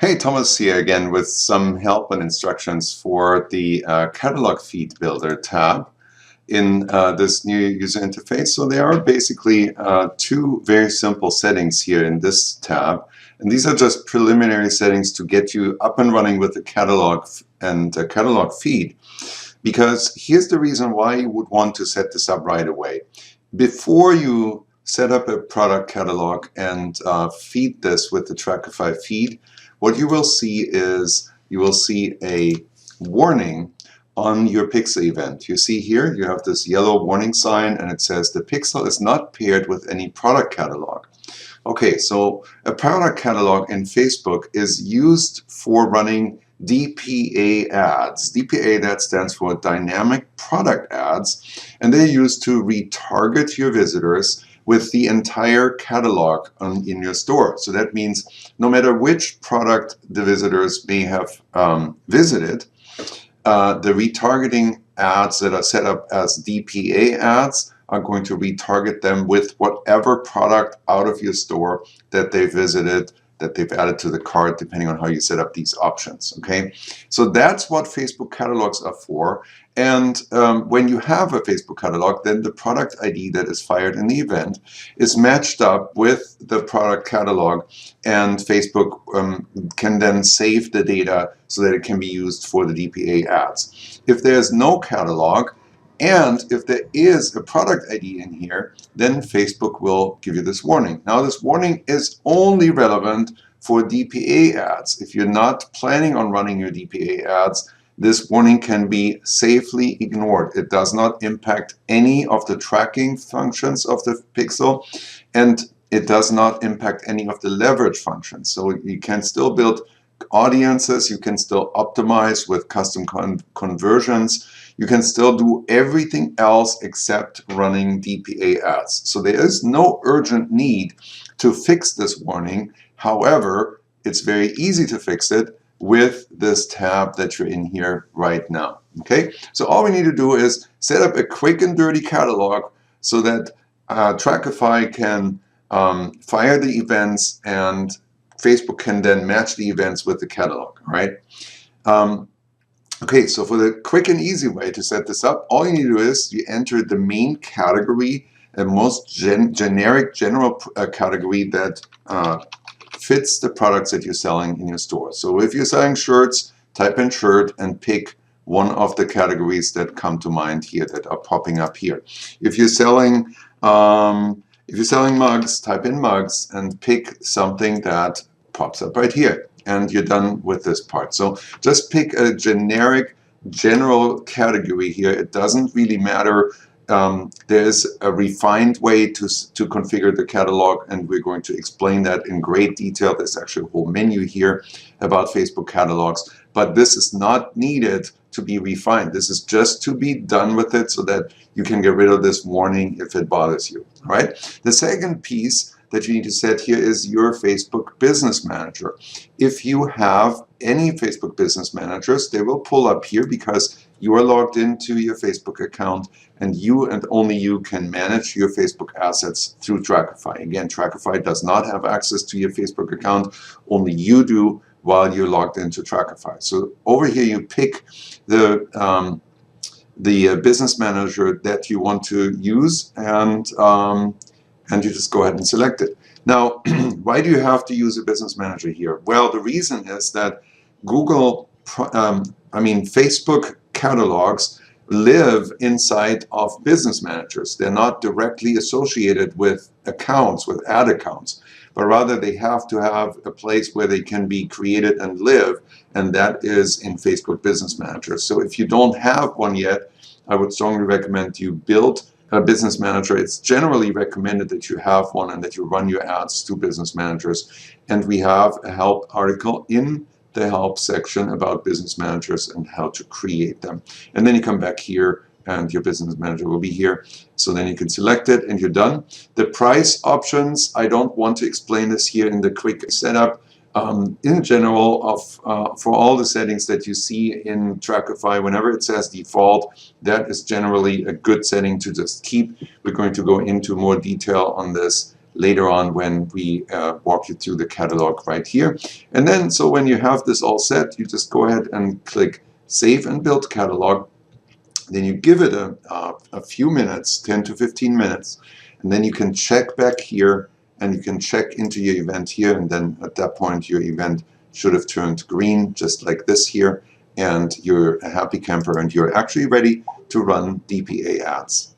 Hey, Thomas here again with some help and instructions for the Catalog Feed Builder tab in this new user interface. So there are basically two very simple settings here in this tab. And these are just preliminary settings to get you up and running with the catalog and catalog feed. Because here's the reason why you would want to set this up right away. Before you set up a product catalog and feed this with the Trackify feed, what you will see is you will see a warning on your pixel event. You see here you have this yellow warning sign and it says the pixel is not paired with any product catalog. Okay, so a product catalog in Facebook is used for running DPA ads. DPA, that stands for Dynamic Product Ads, and they're used to retarget your visitors with the entire catalog in your store. So that means no matter which product the visitors may have visited, the retargeting ads that are set up as DPA ads are going to retarget them with whatever product out of your store that they visited, that they've added to the cart, depending on how you set up these options. Okay, so that's what Facebook catalogs are for. And when you have a Facebook catalog, then the product ID that is fired in the event is matched up with the product catalog, and Facebook can then save the data so that it can be used for the DPA ads. If there's no catalog, and if there is a product ID in here, then Facebook will give you this warning. Now, this warning is only relevant for DPA ads. If you're not planning on running your DPA ads, this warning can be safely ignored. It does not impact any of the tracking functions of the pixel, and it does not impact any of the leverage functions. So you can still build audiences, you can still optimize with custom conversions, you can still do everything else except running DPA ads. So there is no urgent need to fix this warning. However, it's very easy to fix it with this tab that you're in here right now. Okay, so all we need to do is set up a quick and dirty catalog so that Trackify can fire the events and Facebook can then match the events with the catalog. All right. Okay, so for the quick and easy way to set this up, all you need to do is you enter the main category, the most generic general category that fits the products that you're selling in your store. So if you're selling shirts, type in shirt and pick one of the categories that come to mind here that are popping up here. If you're selling mugs, type in mugs and pick something that pops up right here. And you're done with this part. So just pick a generic, general category here. It doesn't really matter. There's a refined way to configure the catalog, and we're going to explain that in great detail. There's actually a whole menu here about Facebook catalogs, but this is not needed to be refined. This is just to be done with it so that you can get rid of this warning if it bothers you. All right? The second piece that you need to set here is your Facebook Business Manager. If you have any Facebook Business Managers, they will pull up here because you are logged into your Facebook account and you and only you can manage your Facebook assets through Trackify. Again, Trackify does not have access to your Facebook account, only you do while you're logged into Trackify. So over here you pick the Business Manager that you want to use, and you just go ahead and select it. Now, why do you have to use a business manager here? Well, the reason is that Facebook catalogs live inside of business managers. They're not directly associated with accounts, with ad accounts, but rather they have to have a place where they can be created and live, and that is in Facebook Business Manager. So if you don't have one yet, I would strongly recommend you build a business manager. It's generally recommended that you have one and that you run your ads to business managers. And we have a help article in the help section about business managers and how to create them. And then you come back here and your business manager will be here. So then you can select it and you're done. The price options, I don't want to explain this here in the quick setup. In general, for all the settings that you see in Trackify, whenever it says default, that is generally a good setting to just keep. We're going to go into more detail on this later on when we walk you through the catalog right here. And then, so when you have this all set, you just go ahead and click Save and Build Catalog. Then you give it a few minutes, 10 to 15 minutes, and then you can check back here and you can check into your event here, and then at that point your event should have turned green, just like this here, and you're a happy camper and you're actually ready to run DPA ads.